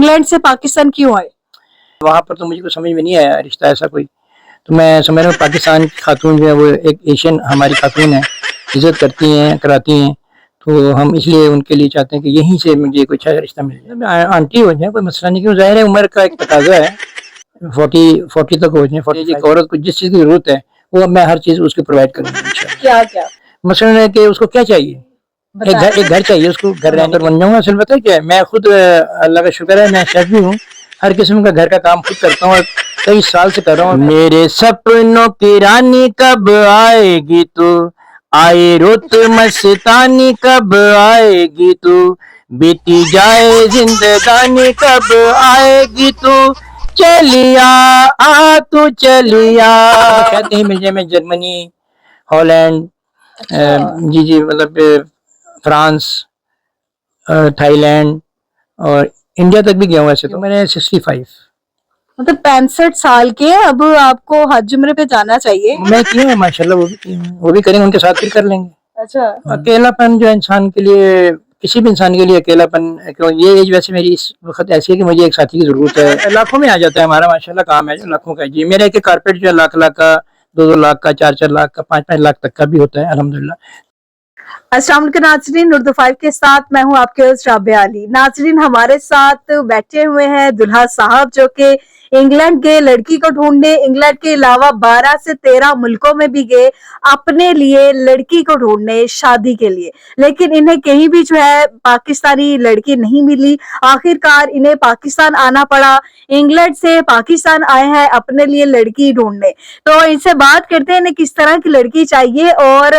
England से पाकिस्तान क्यों आए? वहाँ पर तो मुझे कुछ समझ में नहीं आया रिश्ता ऐसा कोई। तो मैं समझ रहा हूँ पाकिस्तान की खातून जो है वो एक एशियन हमारी खातून है, इज्जत करती हैं, कराती हैं, तो हम इसलिए उनके लिए चाहते हैं कि यहीं से मुझे कोई अच्छा रिश्ता मिल जाए। आंटी हो जाए कोई मसला नहीं, क्यों ज़ाहिर है उम्र का एक तकाजा है, 40 तक हो जाए, 40 एक औरत को जिस चीज़ की ज़रूरत है वो मैं हर चीज़ उसको प्रोवाइड करूँगा इंशाल्लाह। क्या क्या? मसलन है कि उसको क्या चाहिए, एक घर चाहिए उसको, घर रहने पर बन जाऊंगा। असल पता है क्या है, मैं खुद अल्लाह का शुक्र है मैं शेफ भी हूँ, हर किस्म का घर का काम खुद करता हूँ और कई साल से कर रहा हूँ। मेरे सपनों की रानी कब आएगी तू, आए रुत मस्तानी कब आएगी तू, बीती जाए जिंदगानी कब आएगी तू, चलिया आ तू चलिया। कहते हैं मिल जाए मैं जर्मनी, हॉलैंड, जी जी मतलब फ्रांस, थाईलैंड और इंडिया तक भी गया हूँ। ऐसे तो मैंने 65 मतलब 65 साल के अब आपको हज उम्र पे जाना चाहिए। मैं किया हूँ माशाल्लाह, वो भी किए हैं, वो भी करेंगे, उनके साथ फिर कर लेंगे। अच्छा। अकेलापन जो इंसान के लिए, किसी भी इंसान के लिए अकेलापन, क्यों ये एज वैसे मेरी इस वक्त ऐसी है कि मुझे एक साथी की जरूरत है। लाखों में आ जाता है हमारा माशाल्लाह काम है जो लाखों का है जी। मेरा एक कारपेट जो है लाख लाख का, 2-2 लाख का, 4-4 लाख का, 5-5 लाख तक का भी होता है अल्हम्दुलिल्लाह। अस्सलाम वालेकुम नाजरीन, उर्दू 5 के साथ मैं हूं आपके होस्ट राबिया अली। नाजरीन, हमारे साथ बैठे हुए हैं दुल्हा साहब जो कि इंग्लैंड गए लड़की को ढूंढने। इंग्लैंड के अलावा 12 से 13 मुल्कों में भी गए अपने लिए लड़की को ढूंढने, शादी के लिए, लेकिन इन्हें कहीं भी जो है पाकिस्तानी लड़की नहीं मिली। आखिरकार इन्हें पाकिस्तान आना पड़ा। इंग्लैंड से पाकिस्तान आए हैं अपने लिए लड़की ढूंढने। तो इनसे बात करते हैं इन्हें किस तरह की लड़की चाहिए और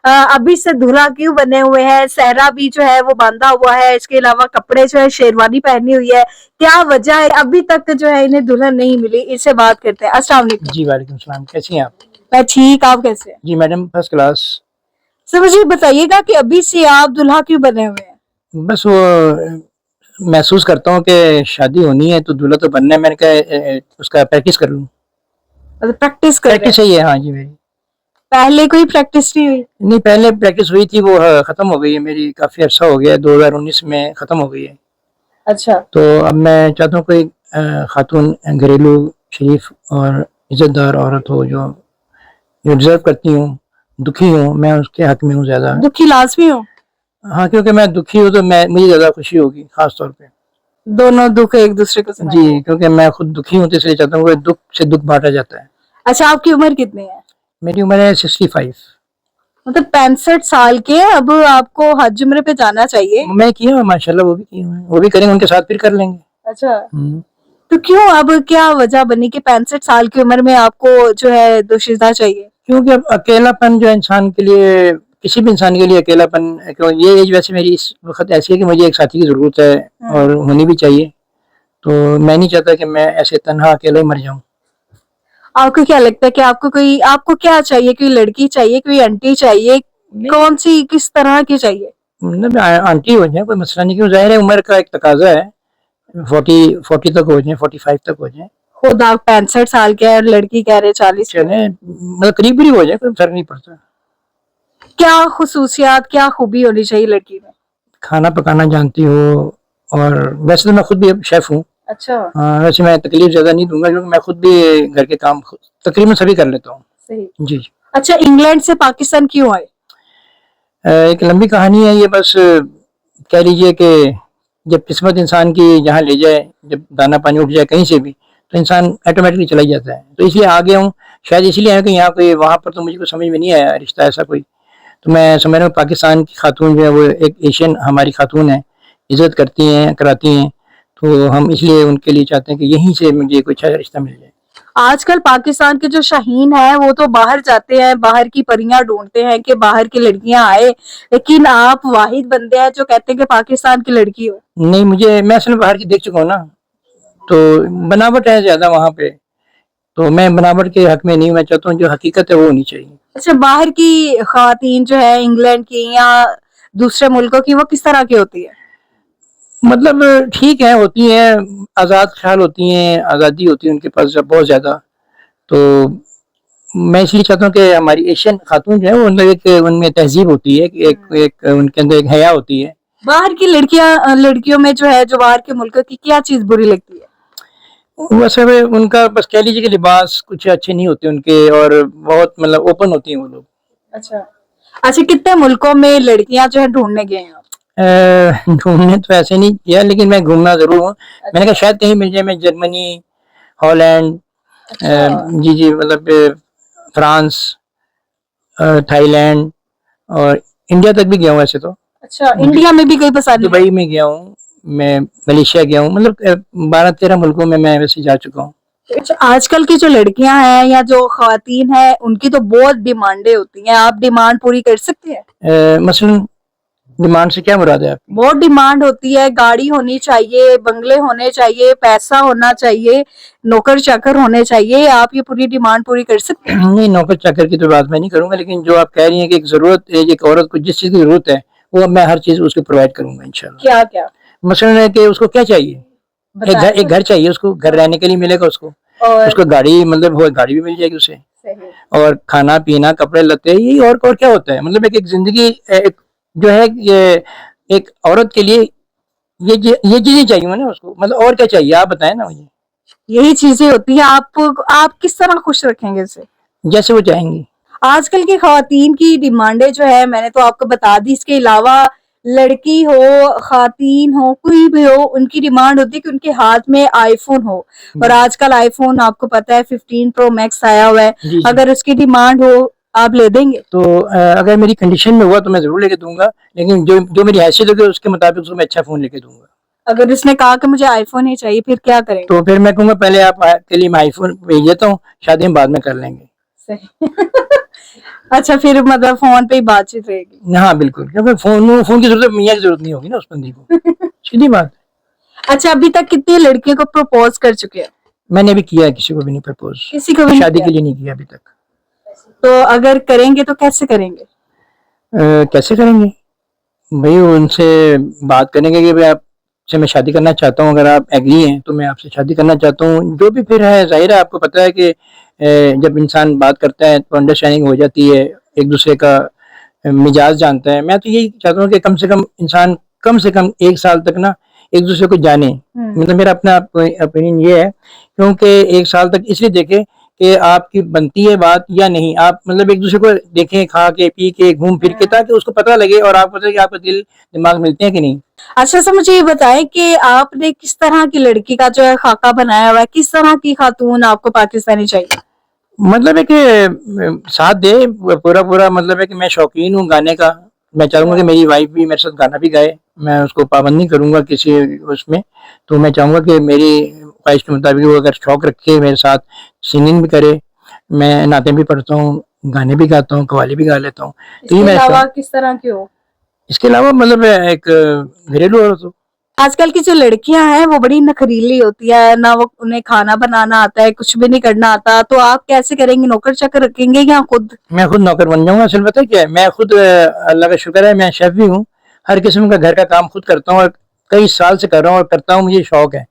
अभी से दूल्हा क्यों बने हुए हैं, सहरा भी जो है वो बांधा हुआ है, इसके अलावा कपड़े जो है शेरवानी पहनी हुई है, क्या वजह है अभी तक जो है इन्हें दुल्हन नहीं मिली, इससे बात करते हैं। अस्सलाम वालेकुम। जी वालेकुम सलाम, कैसी हैं आप? मैं ठीक, आप कैसे हैं? जी मैडम फर्स्ट क्लास। सर मुझे बताइएगा कि अभी से आप दुल्हा क्यों बने हुए हैं? बस वो महसूस करता हूँ कि शादी होनी है तो दूल्हा तो बनना है, मैंने कहा उसका प्रैक्टिस कर लूँ। मतलब प्रैक्टिस कर रहे प्रैक्टिस हैं? सही है हाँ जी मेरी। पहले कोई प्रैक्टिस नहीं हुई? नहीं पहले प्रैक्टिस हुई थी, वो खत्म हो गई है मेरी, काफी अर्सा हो गया, 2019 में खत्म हो गई है। अच्छा। तो अब मैं चाहता हूँ कोई खातून घरेलू शरीफ और इज्जतदार औरत हो जो डिजर्व करती हूँ, दुखी हूँ, मैं उसके हक में हूँ ज्यादा। दुखी लाजमी हो? हाँ क्योंकि मैं दुखी हूँ तो मैं मुझे ज्यादा खुशी होगी खास तौर पे। दोनों दुख एक दूसरे को सुनाएंगे। जी क्योंकि मैं खुद दुखी हूँ तो इसलिए चाहता हूँ कि दुख से दुख बांटा जाता है। अच्छा, आपकी उम्र कितनी है? मेरी उम्र है 65। मतलब 65 साल के अब आपको हज उम्र पे जाना चाहिए। मैं किया हूँ माशाल्लाह, वो भी किए हुए हैं, वो भी करेंगे, उनके साथ फिर कर लेंगे। अच्छा। तो क्यों, अब क्या वजह बनी कि 65 साल की उम्र में आपको जो है दोशीज़ा चाहिए? क्योंकि अब अकेलापन जो इंसान के लिए, किसी भी इंसान के लिए अकेलापन, क्यों ये एज वैसे मेरी इस वक्त ऐसी है कि मुझे एक साथी की जरूरत है और होनी भी चाहिए। तो मैं नहीं चाहता कि मैं ऐसे तन्हा अकेला ही मर जाऊं। आपको क्या लगता है कि आपको क्या चाहिए? कोई लड़की चाहिए, कोई आंटी चाहिए, कौन सी, किस तरह की चाहिए? मतलब आंटी हो जाए कोई मसला नहीं, क्यों ज़ाहिर है उम्र का एक तकाजा है, 40 तक हो जाए, 45 तक हो जाए। खुद आप 65 साल के हैं और लड़की कह रहे 40 के। चले मतलब करीब करीब हो जाए, कोई फर्क नहीं पड़ता। क्या खुसूसियात, क्या खूबी होनी चाहिए लड़की में? खाना पकाना जानती हो, और वैसे तो मैं खुद भी शेफ हूँ। अच्छा। वैसे मैं तकलीफ ज्यादा नहीं दूंगा क्योंकि मैं खुद भी घर के काम तकरीबन सभी कर लेता हूँ। सही जी। अच्छा, इंग्लैंड से पाकिस्तान क्यों आए? एक लंबी कहानी है ये, बस कह लीजिए कि जब किस्मत इंसान की जहाँ ले जाए, जब दाना पानी उठ जाए कहीं से भी, तो इंसान ऑटोमेटिकली चला ही जाता है। तो इसलिए आ गया हूँ, शायद इसलिए आया कि यहाँ कोई, वहाँ पर तो मुझे कुछ समझ में नहीं आया रिश्ता ऐसा कोई। तो मैं समझ रहा हूँ पाकिस्तान की खातून जो है वो एक एशियन हमारी खातून है, इज्जत करती हैं, कराती हैं, तो हम इसलिए उनके लिए चाहते हैं कि यहीं से मुझे कोई अच्छा रिश्ता मिल जाए। आजकल पाकिस्तान के जो शाहीन है वो तो बाहर जाते हैं, बाहर की परियां ढूंढते हैं कि बाहर की लड़कियां आए, लेकिन आप वाहिद बंदे हैं जो कहते हैं कि पाकिस्तान की लड़की हो। नहीं मुझे, मैं असल में बाहर की देख चुका हूँ ना, तो बनावट है ज्यादा वहाँ पे, तो मैं बनावट के हक में नहीं, मैं चाहता हूँ जो हकीकत है वो होनी चाहिए। अच्छा, बाहर की खातीन जो है इंग्लैंड की या दूसरे मुल्कों की, वो किस तरह की होती है? मतलब ठीक है, होती हैं, आज़ाद ख्याल होती हैं, आज़ादी होती है उनके पास जब बहुत ज़्यादा। तो मैं इसलिए चाहता हूँ कि हमारी एशियन खातून जो है वो, मतलब एक उनमें तहजीब होती है, कि एक उनके अंदर एक हया होती है, बाहर की लड़कियों में जो है, जो बाहर के मुल्कों की क्या चीज बुरी लगती है? वैसे वे उनका बस कह लीजिए कि लिबास कुछ अच्छे नहीं होते उनके, और बहुत मतलब ओपन होती हैं वो लोग। अच्छा। अच्छा, कितने मुल्कों में लड़कियां जो है ढूंढने गए हैं आप? ढूंढने तो ऐसे नहीं किया, लेकिन मैं घूमना जरूर हूँ। मैंने कहा शायद कहीं मिल जाए। मैं जर्मनी, हॉलैंड, अच्छा। जी जी मतलब फ्रांस, थाईलैंड और इंडिया तक भी गया हूँ ऐसे तो। अच्छा, इंडिया में भी कहीं पसंद नहीं है? दुबई में गया हूँ, मैं मलेशिया गया हूँ, मतलब 12-13 मुल्कों में मैं वैसे जा चुका हूँ। अच्छा, आजकल की जो लड़कियां हैं या जो खवातीन हैं, उनकी तो बहुत डिमांडें होती हैं, आप डिमांड पूरी कर सकते हैं? मसलन डिमांड से क्या मुराद है आपकी? बहुत डिमांड होती है, गाड़ी होनी चाहिए, बंगले होने चाहिए, पैसा होना चाहिए, नौकर चाकर होने चाहिए, आप ये पूरी डिमांड पूरी कर सकते हैं? नहीं, नौकर चाकर की तो बात मैं नहीं करूंगा, लेकिन जो आप कह रही हैं कि एक जरूरत, एक औरत को जिस चीज की जरूरत है वो मैं हर चीज उसको प्रोवाइड करूंगा इंशाल्लाह। क्या क्या? मसलन है कि उसको क्या चाहिए, बताएं एक घर कुछ। चाहिए उसको, घर रहने के लिए मिलेगा उसको। और उसको गाड़ी, मतलब वो गाड़ी भी मिल जाएगी उसे, सही। और खाना पीना, कपड़े लत्ते, यही और क्या होता है। मतलब एक जिंदगी, एक जो है ये एक औरत के लिए ये चीजें चाहिए ना उसको, मतलब और क्या चाहिए आप बताएं ना मुझे। यही चीजें होती हैं। आप किस तरह खुश रखेंगे इसे? जैसे वो चाहेंगी। आजकल की खवातीन की डिमांडें जो है, मैंने तो आपको बता दी। इसके अलावा लड़की हो, खातीन हो, कोई भी हो, उनकी डिमांड होती है कि उनके हाथ में आईफोन हो। और आजकल आईफोन आपको पता है 15 प्रो मैक्स आया हुआ है। जी जी। अगर उसकी डिमांड हो, आप ले देंगे? तो अगर मेरी कंडीशन में हुआ तो मैं जरूर लेके दूंगा, लेकिन जो मेरी हैसियत होगी उसके मुताबिक उसको मैं अच्छा फोन लेके दूंगा। अगर उसने कहा कि मुझे आईफोन ही चाहिए, फिर क्या करेंगे? तो फिर मैं कहूंगा पहले आप के लिए मैं आईफोन भेज देता हूँ, शादी हम बाद में कर लेंगे। सही। अच्छा, फिर मतलब फोन पे ही बातचीत रहेगी? हाँ बिल्कुल, क्योंकि फोन की जरूरत मियाँ की जरूरत नहीं होगी ना उस बंदी को। सीधी बात। अच्छा, अभी तक कितनी लड़कियों को प्रपोज कर चुके हैं? मैंने अभी किया है, किसी को भी नहीं प्रपोज, किसी को भी नहीं शादी किया? के लिए नहीं किया अभी तक। तो अगर करेंगे तो कैसे करेंगे? कैसे करेंगे भाई, उनसे बात करेंगे कि भाई आपसे मैं शादी करना चाहता हूँ, अगर आप एग्री हैं तो मैं आपसे शादी करना चाहता हूँ। जो भी फिर है, जाहिर है आपको पता है कि जब इंसान बात करता है तो अंडरस्टैंडिंग हो जाती है, एक दूसरे का मिजाज जानता है। मैं तो यही चाहता हूँ कि कम से कम इंसान कम से कम 1 साल तक ना एक दूसरे को जाने। मतलब मेरा अपना ओपिनियन ये है, क्योंकि 1 साल तक इसलिए देखे कि आपकी बनती है बात या नहीं। आप मतलब एक दूसरे को देखें, खा के पी के घूम फिर के, ताकि उसको पता लगे और आपको पता है कि आपका दिल दिमाग मिलते हैं कि नहीं। अच्छा, सर मुझे ये बताएं कि आपने किस तरह की लड़की का जो है खाका बनाया हुआ है, किस तरह की खातून आपको पाकिस्तानी चाहिए? मतलब है कि साथ दे पूरा पूरा, मतलब है कि मैं शौकीन हूँ गाने का। मैं चाहूंगा कि मेरी वाइफ भी मेरे साथ गाना भी गाए, मैं उसको पाबंद नहीं करूंगा किसी उसमें। तो मैं चाहूंगा कि मेरी ख्वाहिश के मुताबिक वो अगर शौक रखे मेरे साथ सिंगिंग भी करे। मैं नाते भी पढ़ता हूँ, गाने भी गाता हूँ, कव्वाली भी गा लेता हूँ। तो ये इसके मैं अलावा किस तरह की हो? इसके अलावा मतलब एक घरेलू औरत हो। आजकल की जो लड़कियां हैं वो बड़ी नखरीली होती है ना, वो उन्हें खाना बनाना आता है, कुछ भी नहीं करना आता। तो आप कैसे करेंगे? नौकर चाकर रखेंगे या खुद? मैं खुद नौकर बन जाऊंगा। असल पता है क्या है, मैं खुद अल्लाह का शुक्र है, मैं शेफ भी हूँ। हर किस्म का घर का काम खुद करता हूँ, और कई साल से कर रहा हूँ और करता हूँ, मुझे शौक है।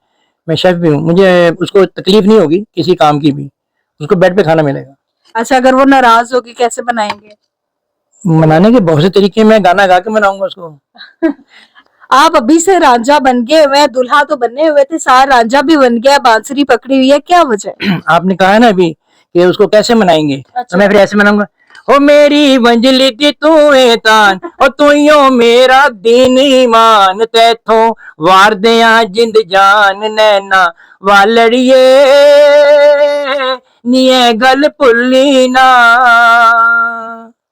मैं शेफ भी हूँ, मुझे उसको तकलीफ नहीं होगी किसी काम की भी, उसको बेड पे खाना मिलेगा। अच्छा, अगर वो नाराज होगी कैसे बनाएंगे? मनाने के बहुत से तरीके, मैं गाना गा के मनाऊंगा उसको। आप अभी से रांझा बन गए हुए हैं, दुल्हा तो बने हुए थे, सारा रांझा भी बन गया, बांसुरी पकड़ी हुई है, क्या वजह? आपने कहा है ना अभी कि उसको कैसे मनाएंगे, अच्छा। तो मैं फिर ऐसे मनाऊंगा। ओ मेरी वंजली दी तू तान, और तू यो मेरा दीन ईमान, तैथो वार दिया जिंद जान नैना वालड़िए, निये गल भुल्ली ना।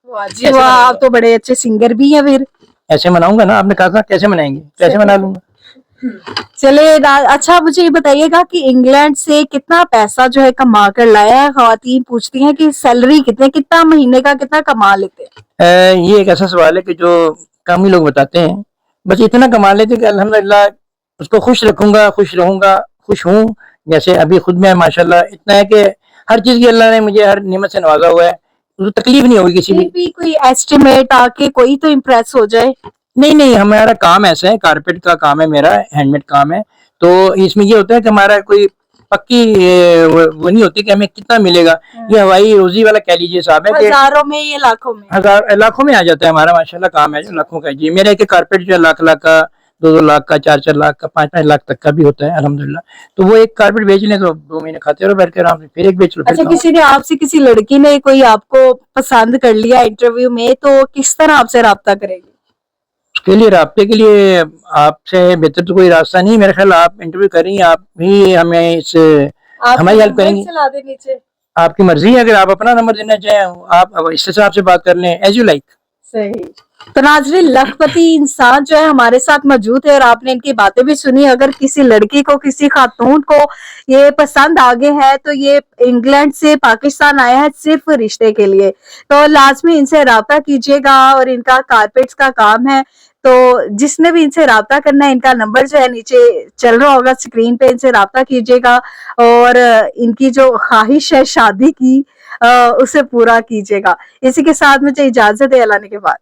वाह जी वाह, आप तो बड़े अच्छे सिंगर भी हैं फिर। ऐसे मनाऊंगा ना, आपने कहा था कैसे मनाएंगे, कैसे मना लूंगा। चलिए अच्छा, मुझे ये बताइएगा कि इंग्लैंड से कितना पैसा जो है कमा कर लाया है? खवातीन पूछती हैं कि सैलरी कितना महीने का कितना कमा लेते हैं? ये एक ऐसा सवाल है कि जो कम ही लोग बताते हैं। बस इतना कमा लेते कि अल्हम्दुलिल्लाह उसको खुश रखूंगा, खुश रहूंगा, खुश हूँ। जैसे अभी खुद में माशाल्लाह इतना है कि हर चीज की अल्लाह ने मुझे हर नेमत से नवाजा हुआ है, उसको तकलीफ नहीं होगी किसी फिर भी। भी कोई एस्टिमेट आके कोई तो इम्प्रेस हो जाए। नहीं नहीं, हमारा काम ऐसा है, कारपेट का काम है मेरा, हैंडमेड काम है। तो इसमें ये होता है कि हमारा कोई पक्की वो नहीं होती कि हमें कितना मिलेगा। ये हवाई रोजी वाला कह लीजिए साहब है कि हजारों में, ये लाखों में, हजार लाखों में आ जाता है। हमारा माशाल्लाह काम है जो लाखों का। जी मेरा एक कारपेट जो है लाख लाख का, 2-2 लाख का, 4-4 लाख का, 5-5 लाख तक का भी होता है अल्हम्दुलिल्लाह। तो वो एक कारपेट बेच लें तो 2 महीने खाते रहो बैठ के आराम से, फिर एक बेच लो, फिर अच्छा खाओ। किसी ने आपसे, किसी लड़की ने कोई आपको पसंद कर लिया इंटरव्यू में, तो किस तरह आपसे राब्ता करेगी? उसके लिए राब्ते के लिए आपसे बेहतर तो कोई रास्ता नहीं मेरे ख्याल। आप इंटरव्यू करेंगे, आप भी हमें इस हमारी हेल्प करेंगी। चला दे नीचे। आपकी मर्जी है, अगर आप अपना नंबर देना चाहें आप अब इस हिसाब से बात कर लें, एज यू लाइक। सही। तो नाज़रीन, लखपति इंसान जो है हमारे साथ मौजूद है और आपने इनकी बातें भी सुनी। अगर किसी लड़की को, किसी खातून को ये पसंद आ गए है तो ये इंग्लैंड से पाकिस्तान आया है सिर्फ रिश्ते के लिए, तो लाजमी इनसे राब्ता कीजिएगा। और इनका कारपेट्स का काम है, तो जिसने भी इनसे राब्ता करना है, इनका नंबर जो है नीचे चल रहा होगा स्क्रीन पे, इनसे राब्ता कीजिएगा और इनकी जो ख्वाहिश है शादी की उसे पूरा कीजिएगा। इसी के साथ मुझे इजाजत है, अल्लाह ने के बाद।